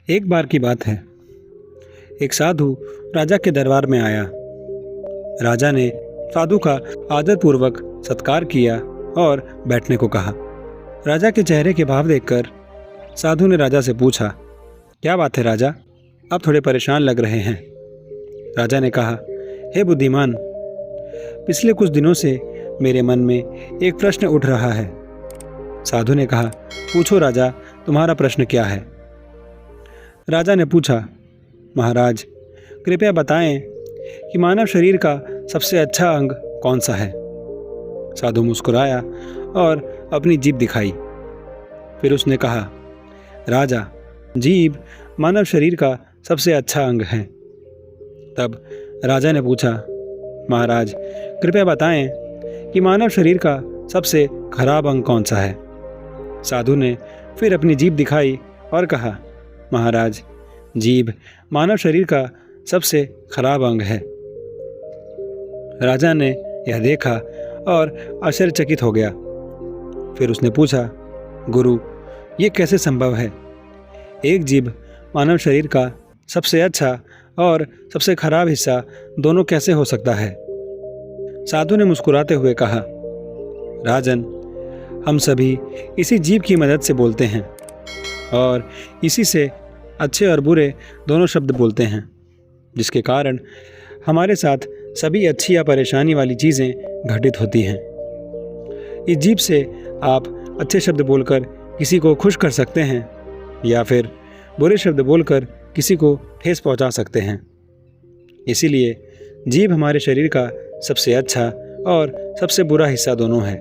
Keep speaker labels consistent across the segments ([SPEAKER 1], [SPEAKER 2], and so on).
[SPEAKER 1] एक बार की बात है, एक साधु राजा के दरबार में आया। राजा ने साधु का आदरपूर्वक सत्कार किया और बैठने को कहा। राजा के चेहरे के भाव देखकर साधु ने राजा से पूछा, क्या बात है राजा, आप थोड़े परेशान लग रहे हैं। राजा ने कहा, हे बुद्धिमान, पिछले कुछ दिनों से मेरे मन में एक प्रश्न उठ रहा है। साधु ने कहा, पूछो राजा, तुम्हारा प्रश्न क्या है। राजा ने पूछा, महाराज कृपया बताएं कि मानव शरीर का सबसे अच्छा अंग कौन सा है। साधु मुस्कुराया और अपनी जीभ दिखाई। फिर उसने कहा, राजा, जीभ मानव शरीर का सबसे अच्छा अंग है। तब राजा ने पूछा, महाराज कृपया बताएं कि मानव शरीर का सबसे खराब अंग कौन सा है। साधु ने फिर अपनी जीभ दिखाई और कहा, महाराज जीभ मानव शरीर का सबसे खराब अंग है। राजा ने यह देखा और आश्चर्यचकित हो गया। फिर उसने पूछा, गुरु, ये कैसे संभव है? एक जीभ मानव शरीर का सबसे अच्छा और सबसे खराब हिस्सा दोनों कैसे हो सकता है? साधु ने मुस्कुराते हुए कहा, राजन, हम सभी इसी जीभ की मदद से बोलते हैं और इसी से अच्छे और बुरे दोनों शब्द बोलते हैं, जिसके कारण हमारे साथ सभी अच्छी या परेशानी वाली चीज़ें घटित होती हैं। इस जीभ से आप अच्छे शब्द बोलकर किसी को खुश कर सकते हैं या फिर बुरे शब्द बोलकर किसी को ठेस पहुंचा सकते हैं। इसीलिए जीभ हमारे शरीर का सबसे अच्छा और सबसे बुरा हिस्सा दोनों है।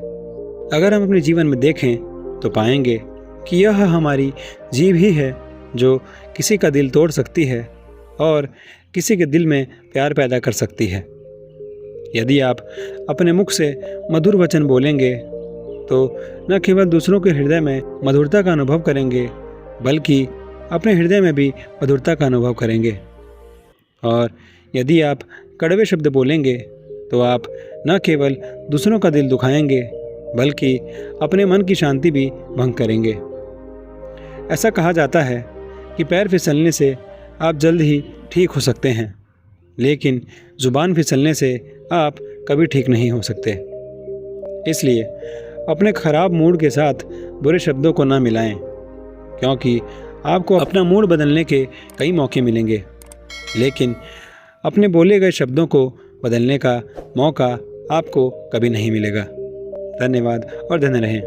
[SPEAKER 1] अगर हम अपने जीवन में देखें तो पाएंगे कि यह हमारी जीभ ही है जो किसी का दिल तोड़ सकती है और किसी के दिल में प्यार पैदा कर सकती है। यदि आप अपने मुख से मधुर वचन बोलेंगे तो न केवल दूसरों के हृदय में मधुरता का अनुभव करेंगे, बल्कि अपने हृदय में भी मधुरता का अनुभव करेंगे। और यदि आप कड़वे शब्द बोलेंगे तो आप न केवल दूसरों का दिल दुखाएंगे, बल्कि अपने मन की शांति भी भंग करेंगे। ऐसा कहा जाता है कि पैर फिसलने से आप जल्द ही ठीक हो सकते हैं, लेकिन ज़ुबान फिसलने से आप कभी ठीक नहीं हो सकते। इसलिए अपने खराब मूड के साथ बुरे शब्दों को ना मिलाएं, क्योंकि आपको अपना मूड बदलने के कई मौके मिलेंगे, लेकिन अपने बोले गए शब्दों को बदलने का मौका आपको कभी नहीं मिलेगा। धन्यवाद और धन्य रहें।